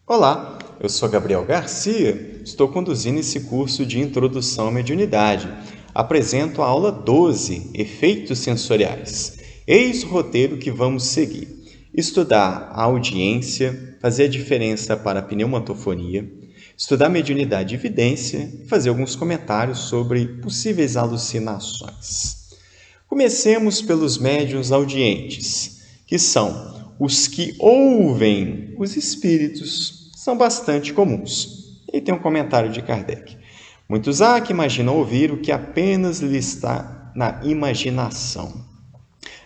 Olá, eu sou Gabriel Garcia, estou conduzindo esse curso de Introdução à Mediunidade. Apresento a aula 12, Efeitos Sensoriais. Eis o roteiro que vamos seguir. Estudar a audiência, fazer a diferença para a pneumatofonia, estudar mediunidade e evidência e fazer alguns comentários sobre possíveis alucinações. Comecemos pelos médiuns audientes, que são os que ouvem os espíritos, são bastante comuns. E tem um comentário de Kardec. Muitos há que imaginam ouvir o que apenas lhe está na imaginação.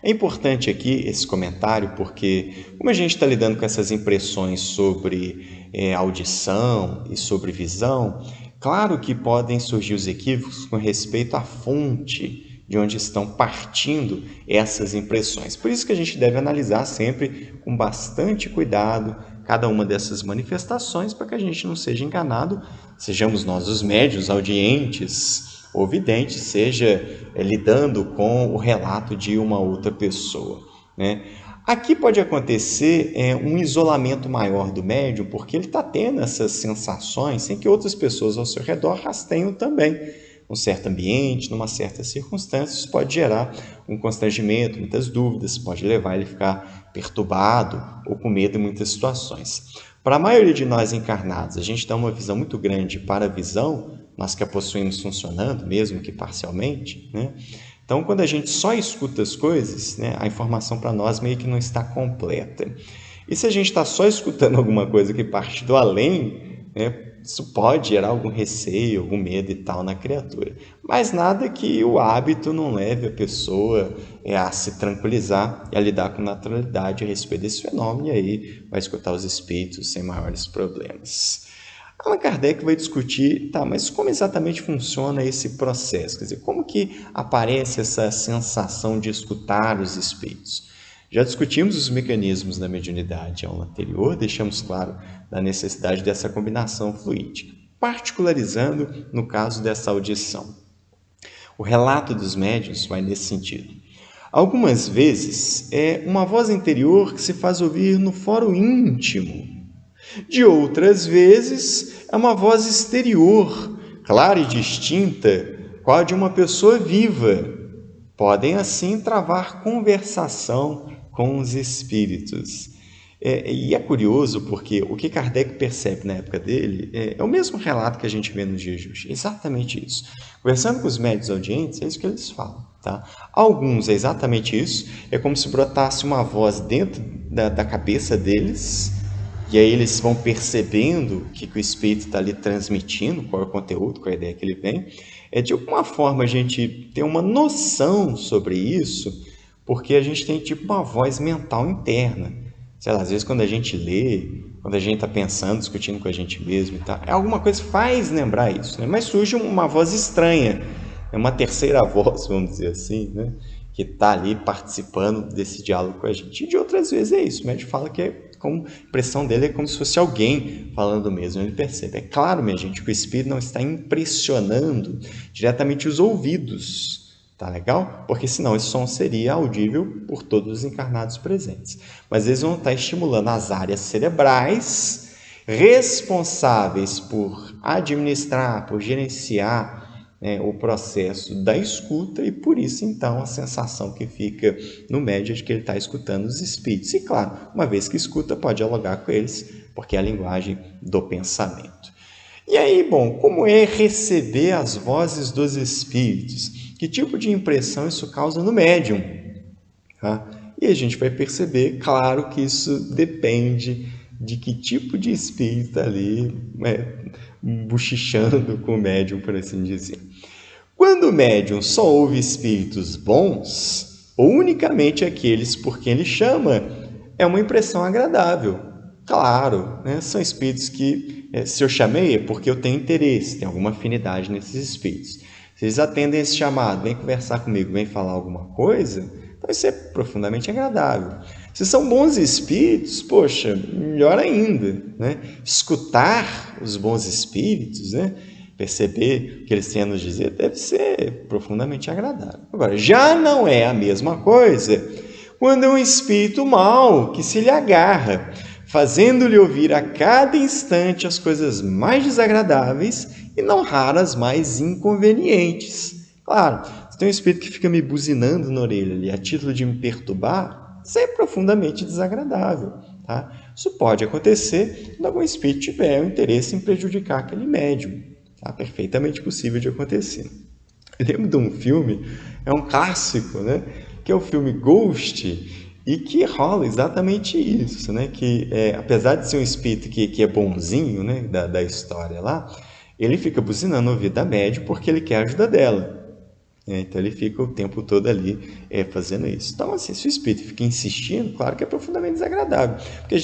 É importante aqui esse comentário porque, como a gente está lidando com essas impressões sobre audição e sobre visão, claro que podem surgir os equívocos com respeito à fonte de onde estão partindo essas impressões. Por isso que a gente deve analisar sempre com bastante cuidado cada uma dessas manifestações para que a gente não seja enganado, sejamos nós os médiuns, audientes ou videntes, seja lidando com o relato de uma outra pessoa, né? Aqui pode acontecer um isolamento maior do médium, porque ele está tendo essas sensações sem que outras pessoas ao seu redor as tenham também. Num certo ambiente, numa certa circunstância, isso pode gerar um constrangimento, muitas dúvidas, pode levar ele a ficar perturbado ou com medo em muitas situações. Para a maioria de nós encarnados, a gente dá uma visão muito grande para a visão, nós que a possuímos funcionando, mesmo que parcialmente, né? Então, quando a gente só escuta as coisas, né, a informação para nós meio que não está completa. E se a gente está só escutando alguma coisa que parte do além, né, isso pode gerar algum receio, algum medo e tal na criatura. Mas nada que o hábito não leve a pessoa a se tranquilizar e a lidar com naturalidade a respeito desse fenômeno, e aí vai escutar os espíritos sem maiores problemas. Allan Kardec vai discutir, mas como exatamente funciona esse processo? Quer dizer, como que aparece essa sensação de escutar os espíritos? Já discutimos os mecanismos da mediunidade em aula anterior, deixamos claro da necessidade dessa combinação fluídica, particularizando no caso dessa audição. O relato dos médiuns vai nesse sentido. Algumas vezes é uma voz interior que se faz ouvir no foro íntimo. De outras vezes é uma voz exterior, clara e distinta, qual a de uma pessoa viva. Podem assim travar conversação com os espíritos. E é curioso porque o que Kardec percebe na época dele é o mesmo relato que a gente vê nos dias de hoje, exatamente isso. Conversando com os médiuns audientes, é isso que eles falam. Tá? Alguns é exatamente isso, é como se brotasse uma voz dentro da cabeça deles, e aí eles vão percebendo o que o espírito está ali transmitindo, qual é o conteúdo, qual é a ideia que ele vem. De alguma forma a gente tem uma noção sobre isso, porque a gente tem tipo uma voz mental interna. Sei lá, às vezes quando a gente lê, quando a gente está pensando, discutindo com a gente mesmo e tal, alguma coisa faz lembrar isso, né? Mas surge uma voz estranha, uma terceira voz, vamos dizer assim, né? Que está ali participando desse diálogo com a gente. E de outras vezes é isso, o médium fala que a impressão dele é como se fosse alguém falando mesmo, ele percebe. É claro, minha gente, que o espírito não está impressionando diretamente os ouvidos, tá legal? Porque senão esse som seria audível por todos os encarnados presentes. Mas eles vão estar estimulando as áreas cerebrais responsáveis por administrar, por gerenciar o processo da escuta, e por isso então a sensação que fica no médium é de que ele está escutando os espíritos. E claro, uma vez que escuta, pode dialogar com eles, porque é a linguagem do pensamento. E aí, bom, como é receber as vozes dos espíritos? Que tipo de impressão isso causa no médium? Tá? E a gente vai perceber, claro, que isso depende de que tipo de espírito está ali bochichando com o médium, por assim dizer. Quando o médium só ouve espíritos bons, ou unicamente aqueles por quem ele chama, é uma impressão agradável. Claro, né? São espíritos que, se eu chamei, é porque eu tenho interesse, tenho alguma afinidade nesses espíritos. Se eles atendem esse chamado, vem conversar comigo, vem falar alguma coisa, então isso é profundamente agradável. Se são bons espíritos, poxa, melhor ainda, né? Escutar os bons espíritos, né? Perceber o que eles têm a nos dizer, deve ser profundamente agradável. Agora, já não é a mesma coisa quando é um espírito mau que se lhe agarra, fazendo-lhe ouvir a cada instante as coisas mais desagradáveis e não raras mais inconvenientes. Claro, se tem um espírito que fica me buzinando na orelha ali, a título de me perturbar, isso é profundamente desagradável. Tá? Isso pode acontecer quando algum espírito tiver o interesse em prejudicar aquele médium. Tá? Perfeitamente possível de acontecer. Eu lembro de um filme, é um clássico, né? Que é o filme Ghost, e que rola exatamente isso, né? Que apesar de ser um espírito que é bonzinho, né? Da história lá, ele fica buzinando no ouvido da médium porque ele quer a ajuda dela. Então ele fica o tempo todo ali fazendo isso. Então, assim, se o espírito fica insistindo, claro que é profundamente desagradável. Porque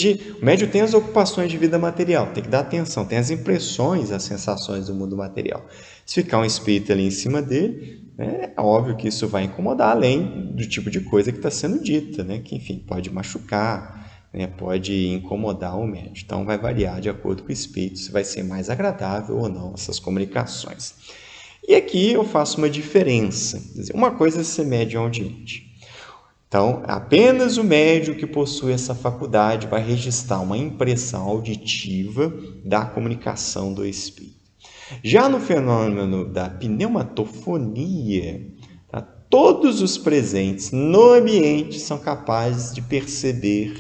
o médium tem as ocupações de vida material, tem que dar atenção, tem as impressões, as sensações do mundo material. Se ficar um espírito ali em cima dele, é óbvio que isso vai incomodar, além do tipo de coisa que está sendo dita, né? Que, enfim, pode machucar, né? Pode incomodar o médium. Então, vai variar de acordo com o espírito, se vai ser mais agradável ou não essas comunicações. E aqui eu faço uma diferença. Uma coisa é ser médium audiente. Então, apenas o médium que possui essa faculdade vai registrar uma impressão auditiva da comunicação do espírito. Já no fenômeno da pneumatofonia, tá? Todos os presentes no ambiente são capazes de perceber,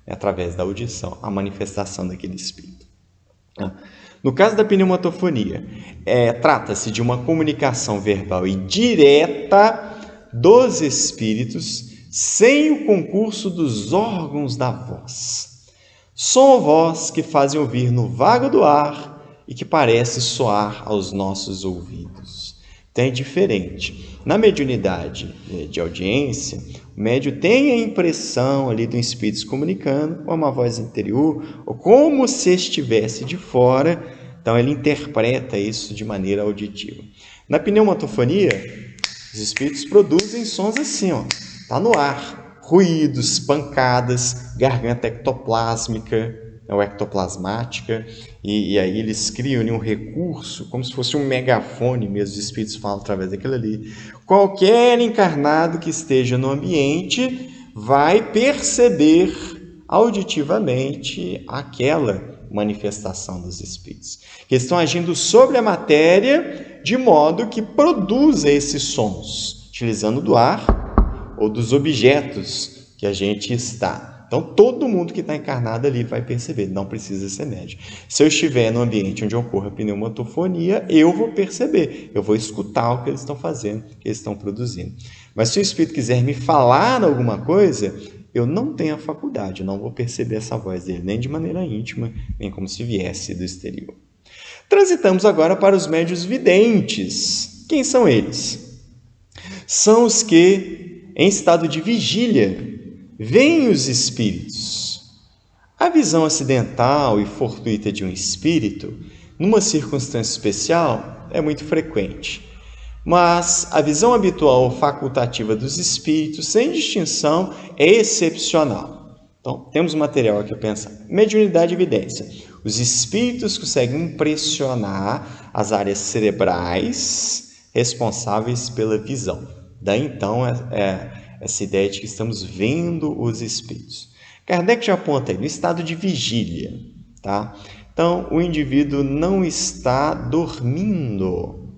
através da audição, a manifestação daquele espírito. No caso da pneumatofonia, trata-se de uma comunicação verbal indireta dos espíritos sem o concurso dos órgãos da voz. Som ou voz que fazem ouvir no vago do ar e que parece soar aos nossos ouvidos. Então é diferente. Na mediunidade de audiência, o médium tem a impressão ali do espírito se comunicando com uma voz interior, ou como se estivesse de fora, então ele interpreta isso de maneira auditiva. Na pneumatofonia, os espíritos produzem sons assim, tá no ar, ruídos, pancadas, garganta ectoplásmica, ou ectoplasmática, e aí eles criam um recurso, como se fosse um megafone mesmo, os espíritos falam através daquilo ali. Qualquer encarnado que esteja no ambiente vai perceber auditivamente aquela manifestação dos espíritos, que estão agindo sobre a matéria de modo que produza esses sons, utilizando do ar ou dos objetos que a gente está. Então, todo mundo que está encarnado ali vai perceber, não precisa ser médium. Se eu estiver no ambiente onde ocorra pneumatofonia, eu vou perceber, eu vou escutar o que eles estão fazendo, o que eles estão produzindo. Mas se o espírito quiser me falar alguma coisa, eu não tenho a faculdade, eu não vou perceber essa voz dele, nem de maneira íntima, nem como se viesse do exterior. Transitamos agora para os médiuns videntes. Quem são eles? São os que, em estado de vigília, veem os espíritos. A visão acidental e fortuita de um espírito, numa circunstância especial, é muito frequente. Mas a visão habitual ou facultativa dos espíritos, sem distinção, é excepcional. Então, temos material aqui a pensar. Mediunidade e evidência. Os espíritos conseguem impressionar as áreas cerebrais responsáveis pela visão. Daí, então, essa ideia de que estamos vendo os espíritos. Kardec já aponta aí, no estado de vigília. Tá? Então, o indivíduo não está dormindo.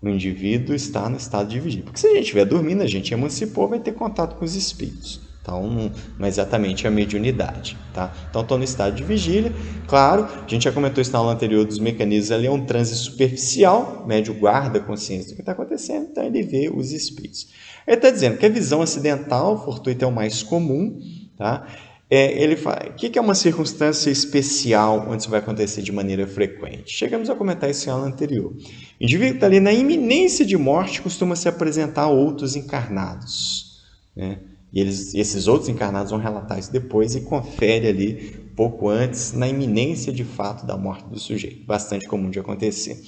O indivíduo está no estado de vigília. Porque se a gente estiver dormindo, a gente emancipou, vai ter contato com os espíritos. Então, não é exatamente a mediunidade. Tá? Então, estou no estado de vigília. Claro, a gente já comentou isso na aula anterior dos mecanismos, ali é um transe superficial, o médium guarda a consciência do que está acontecendo, então ele vê os espíritos. Ele está dizendo que a visão acidental, fortuita, é o mais comum. Tá? Ele fala, o que é uma circunstância especial onde isso vai acontecer de maneira frequente? Chegamos a comentar isso em aula anterior. O indivíduo que está ali na iminência de morte costuma se apresentar a outros encarnados, né? E esses outros encarnados vão relatar isso depois e confere ali, pouco antes, na iminência de fato da morte do sujeito. Bastante comum de acontecer.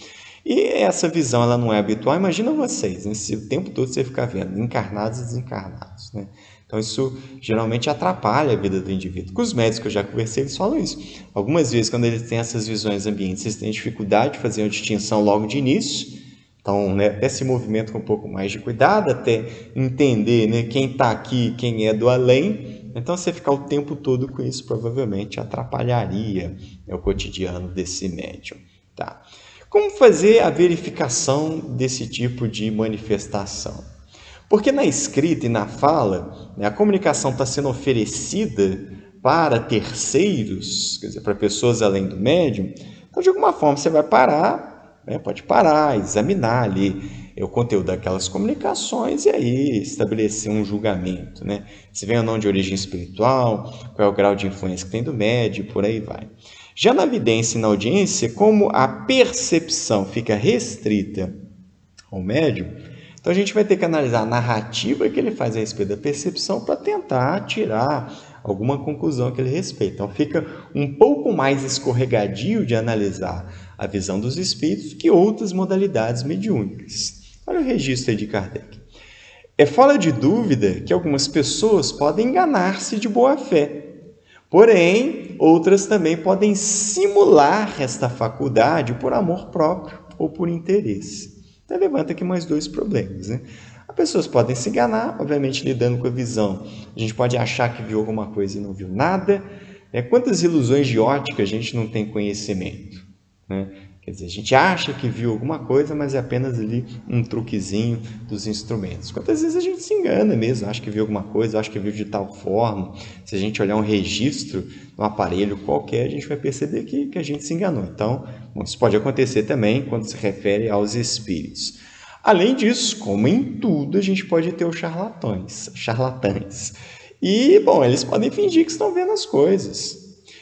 E essa visão ela não é habitual. Imagina vocês, né? Se o tempo todo você ficar vendo encarnados e desencarnados, né? Então, isso geralmente atrapalha a vida do indivíduo. Com os médicos que eu já conversei, eles falam isso. Algumas vezes, quando eles têm essas visões ambientes, eles têm dificuldade de fazer uma distinção logo de início. Então, né, até se movimenta com um pouco mais de cuidado, até entender, né, quem está aqui, quem é do além. Então, você ficar o tempo todo com isso provavelmente atrapalharia, né, o cotidiano desse médium. Tá? Como fazer a verificação desse tipo de manifestação? Porque na escrita e na fala, né, a comunicação está sendo oferecida para terceiros, quer dizer, para pessoas além do médium, então de alguma forma você vai parar, né, pode parar, examinar ali o conteúdo daquelas comunicações e aí estabelecer um julgamento, né? Se vem ou não de origem espiritual, qual é o grau de influência que tem do médium, por aí vai. Já na vidência e na audiência, como a percepção fica restrita ao médium, então a gente vai ter que analisar a narrativa que ele faz a respeito da percepção para tentar tirar alguma conclusão a aquele respeito. Então fica um pouco mais escorregadio de analisar a visão dos espíritos que outras modalidades mediúnicas. Olha o registro aí de Kardec. É fora de dúvida que algumas pessoas podem enganar-se de boa fé. Porém, outras também podem simular esta faculdade por amor próprio ou por interesse. Então, levanta aqui mais dois problemas, né? As pessoas podem se enganar, obviamente lidando com a visão. A gente pode achar que viu alguma coisa e não viu nada. Quantas ilusões de ótica a gente não tem conhecimento, né? Quer dizer, a gente acha que viu alguma coisa, mas é apenas ali um truquezinho dos instrumentos. Quantas vezes a gente se engana mesmo, acha que viu alguma coisa, acha que viu de tal forma. Se a gente olhar um registro no aparelho qualquer, a gente vai perceber que a gente se enganou. Então, isso pode acontecer também quando se refere aos espíritos. Além disso, como em tudo, a gente pode ter os charlatães. E, bom, eles podem fingir que estão vendo as coisas.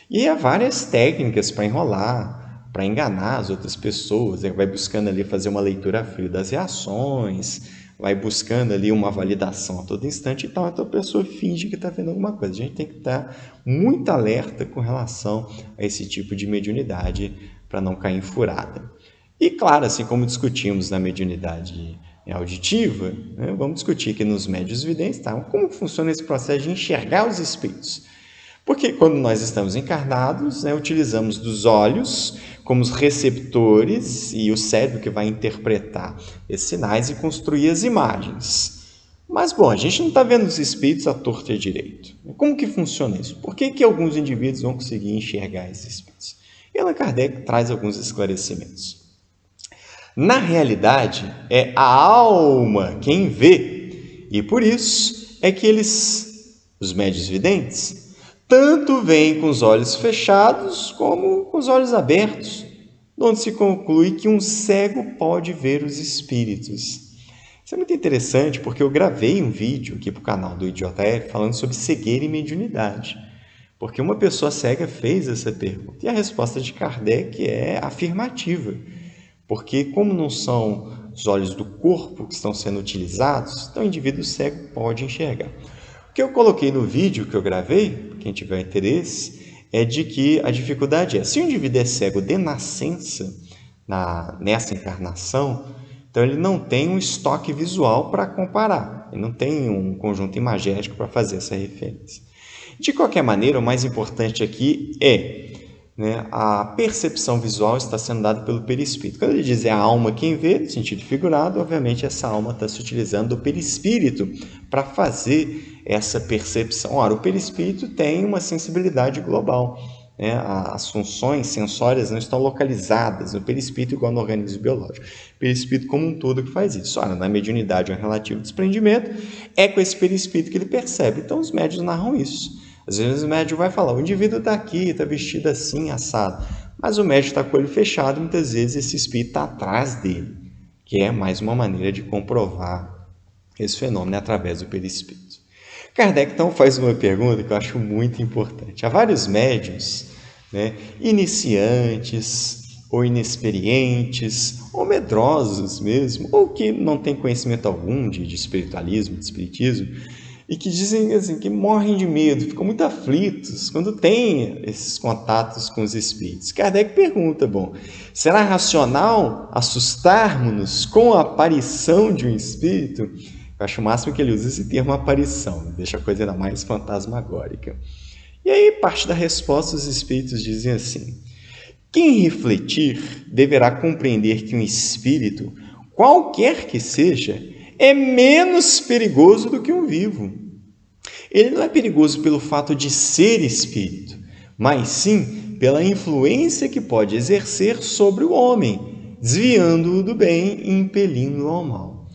E há várias técnicas para enrolar, para enganar as outras pessoas, vai buscando ali fazer uma leitura a frio das reações, vai buscando ali uma validação a todo instante, então a pessoa finge que está vendo alguma coisa. A gente tem que estar muito alerta com relação a esse tipo de mediunidade para não cair em furada. E claro, assim como discutimos na mediunidade auditiva, né, vamos discutir aqui nos médiuns videntes, tá? Como funciona esse processo de enxergar os espíritos. Porque quando nós estamos encarnados, né, utilizamos dos olhos como os receptores e o cérebro que vai interpretar esses sinais e construir as imagens. Mas, bom, a gente não está vendo os espíritos à torta e à direito. Como que funciona isso? Por que alguns indivíduos vão conseguir enxergar esses espíritos? E Allan Kardec traz alguns esclarecimentos. Na realidade, é a alma quem vê, e por isso é que os médiuns videntes, tanto veem com os olhos fechados como com os olhos abertos, onde se conclui que um cego pode ver os espíritos. Isso é muito interessante porque eu gravei um vídeo aqui para o canal do IdiotaF falando sobre cegueira e mediunidade. Porque uma pessoa cega fez essa pergunta e a resposta de Kardec é afirmativa. Porque como não são os olhos do corpo que estão sendo utilizados, então o indivíduo cego pode enxergar. O que eu coloquei no vídeo que eu gravei, quem tiver interesse, é de que a dificuldade é, se o indivíduo é cego de nascença, nessa encarnação, então ele não tem um estoque visual para comparar, ele não tem um conjunto imagético para fazer essa referência. De qualquer maneira, o mais importante aqui é, né, a percepção visual está sendo dada pelo perispírito. Quando ele diz é a alma quem vê, no sentido figurado, obviamente essa alma está se utilizando do perispírito para fazer essa percepção. Ora, o perispírito tem uma sensibilidade global, né? As funções sensórias não estão localizadas no perispírito igual no organismo biológico. O perispírito como um todo que faz isso. Ora, na mediunidade, um relativo desprendimento, é com esse perispírito que ele percebe. Então, os médiuns narram isso. Às vezes o médium vai falar, o indivíduo está aqui, está vestido assim, assado. Mas o médium está com o olho fechado, muitas vezes esse espírito está atrás dele, que é mais uma maneira de comprovar esse fenômeno através do perispírito. Kardec, então, faz uma pergunta que eu acho muito importante. Há vários médiuns, né, iniciantes, ou inexperientes, ou medrosos mesmo, ou que não têm conhecimento algum de espiritualismo, de espiritismo, e que dizem assim, que morrem de medo, ficam muito aflitos quando têm esses contatos com os espíritos. Kardec pergunta, será racional assustarmos-nos com a aparição de um espírito? Eu acho o máximo que ele usa esse termo aparição, deixa a coisa ainda mais fantasmagórica. E aí, parte da resposta, os espíritos dizem assim, quem refletir deverá compreender que um espírito, qualquer que seja, é menos perigoso do que um vivo. Ele não é perigoso pelo fato de ser espírito, mas sim pela influência que pode exercer sobre o homem, desviando-o do bem e impelindo-o ao mal.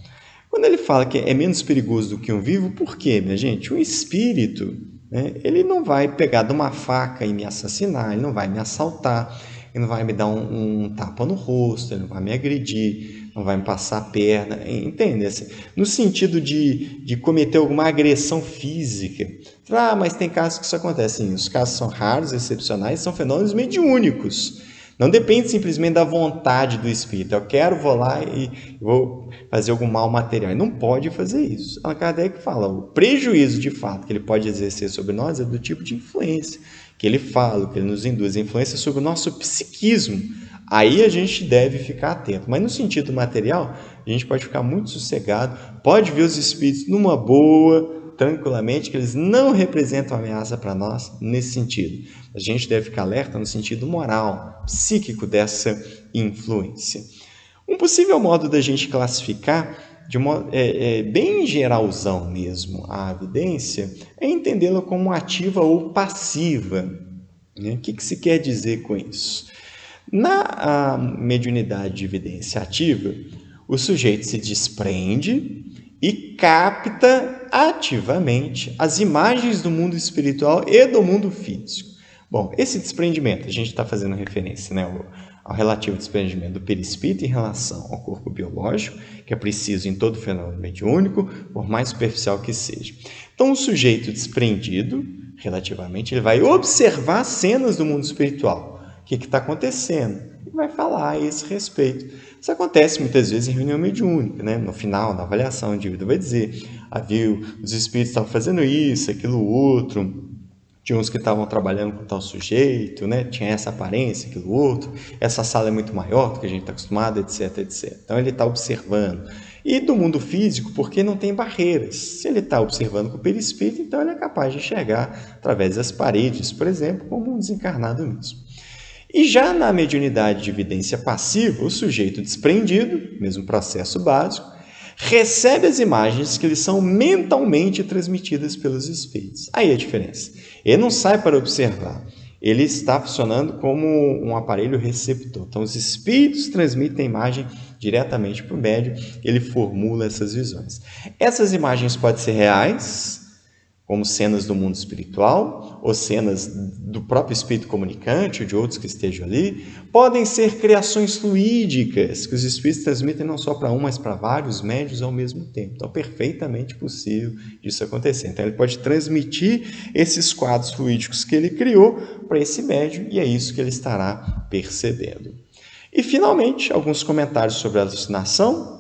Quando ele fala que é menos perigoso do que um vivo, por quê, minha gente? Um espírito, né, ele não vai pegar de uma faca e me assassinar, ele não vai me assaltar, ele não vai me dar um tapa no rosto, ele não vai me agredir, não vai me passar a perna, entende? Assim, no sentido de cometer alguma agressão física. Mas tem casos que isso acontece. Sim, os casos são raros, excepcionais, são fenômenos mediúnicos. Não depende simplesmente da vontade do espírito. Vou lá e vou fazer algum mal material. Ele não pode fazer isso. Allan Kardec fala, o prejuízo de fato que ele pode exercer sobre nós é do tipo de influência que ele fala, que ele nos induz, a influência sobre o nosso psiquismo. Aí a gente deve ficar atento. Mas no sentido material, a gente pode ficar muito sossegado, pode ver os espíritos numa boa, tranquilamente, que eles não representam ameaça para nós nesse sentido. A gente deve ficar alerta no sentido moral, psíquico dessa influência. Um possível modo da gente classificar, de modo bem geralzão mesmo, a evidência, é entendê-la como ativa ou passiva. O que se quer dizer com isso? Na mediunidade de evidência ativa, o sujeito se desprende e capta ativamente as imagens do mundo espiritual e do mundo físico. Bom, esse desprendimento, a gente está fazendo referência, né, ao relativo desprendimento do perispírito em relação ao corpo biológico, que é preciso em todo fenômeno mediúnico, por mais superficial que seja. Então, o sujeito desprendido, relativamente, ele vai observar cenas do mundo espiritual. O que está acontecendo? E vai falar a esse respeito. Isso acontece muitas vezes em reunião mediúnica, né? No final da avaliação, o indivíduo vai dizer: viu, os espíritos estavam fazendo isso, aquilo, outro. Tinha uns que estavam trabalhando com tal sujeito, né? Tinha essa aparência, aquilo, outro. Essa sala é muito maior do que a gente está acostumado, etc, etc. Então, ele está observando. E do mundo físico, porque não tem barreiras. Se ele está observando com o perispírito, então ele é capaz de enxergar através das paredes, por exemplo, como um desencarnado mesmo. E já na mediunidade de evidência passiva, o sujeito desprendido, mesmo processo básico, recebe as imagens que lhe são mentalmente transmitidas pelos espíritos. Aí a diferença. Ele não sai para observar, ele está funcionando como um aparelho receptor. Então, os espíritos transmitem a imagem diretamente para o médium, ele formula essas visões. Essas imagens podem ser reais, como cenas do mundo espiritual, ou cenas do próprio espírito comunicante, ou de outros que estejam ali. Podem ser criações fluídicas, que os espíritos transmitem não só para um, mas para vários médiuns ao mesmo tempo. Então, é perfeitamente possível isso acontecer. Então, ele pode transmitir esses quadros fluídicos que ele criou para esse médium, e é isso que ele estará percebendo. E, finalmente, alguns comentários sobre a alucinação.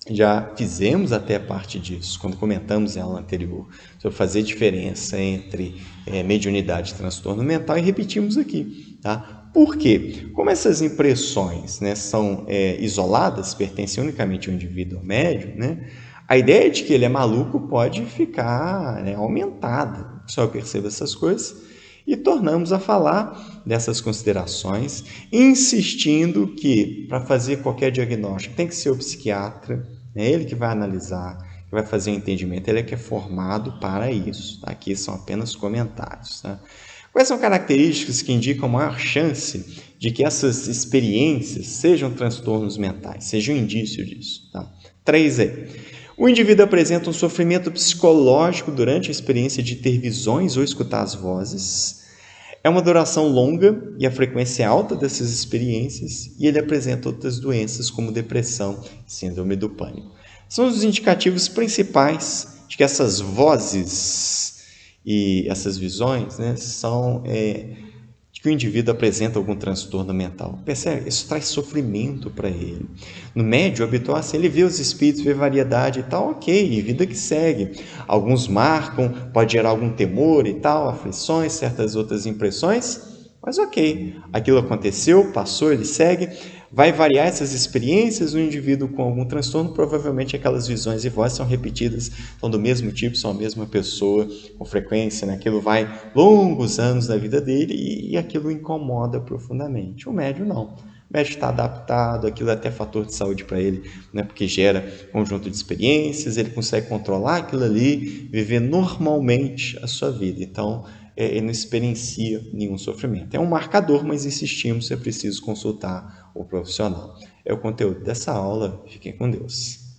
Já fizemos até parte disso, quando comentamos em aula anterior, sobre fazer diferença entre mediunidade e transtorno mental, e repetimos aqui. Tá? Por quê? Como essas impressões, né, são isoladas, pertencem unicamente ao indivíduo médium, né, a ideia de que ele é maluco pode ficar aumentada. Só eu percebo essas coisas. E tornamos a falar dessas considerações, insistindo que, para fazer qualquer diagnóstico, tem que ser o psiquiatra, é ele que vai analisar, que vai fazer o entendimento, ele é que é formado para isso. Tá? Aqui são apenas comentários. Tá? Quais são características que indicam maior chance de que essas experiências sejam transtornos mentais, seja um indício disso? Tá? 3 aí. O indivíduo apresenta um sofrimento psicológico durante a experiência de ter visões ou escutar as vozes. É uma duração longa e a frequência é alta dessas experiências, e ele apresenta outras doenças como depressão e síndrome do pânico. São os indicativos principais de que essas vozes e essas visões, né, são que o indivíduo apresenta algum transtorno mental. Percebe? Isso traz sofrimento para ele. No médio, habituar-se, ele vê os espíritos, vê variedade e tal, ok, vida que segue. Alguns marcam, pode gerar algum temor e tal, aflições, certas outras impressões, mas ok, aquilo aconteceu, passou, ele segue. Vai variar essas experiências, o indivíduo com algum transtorno, provavelmente aquelas visões e vozes são repetidas, são do mesmo tipo, são a mesma pessoa, com frequência, né? Aquilo vai longos anos da vida dele e aquilo incomoda profundamente. O médium não. O médico está adaptado, aquilo é até fator de saúde para ele, né? Porque gera conjunto de experiências, ele consegue controlar aquilo ali, viver normalmente a sua vida. Então, ele não experiencia nenhum sofrimento. É um marcador, mas insistimos, é preciso consultar o profissional. É o conteúdo dessa aula. Fiquem com Deus.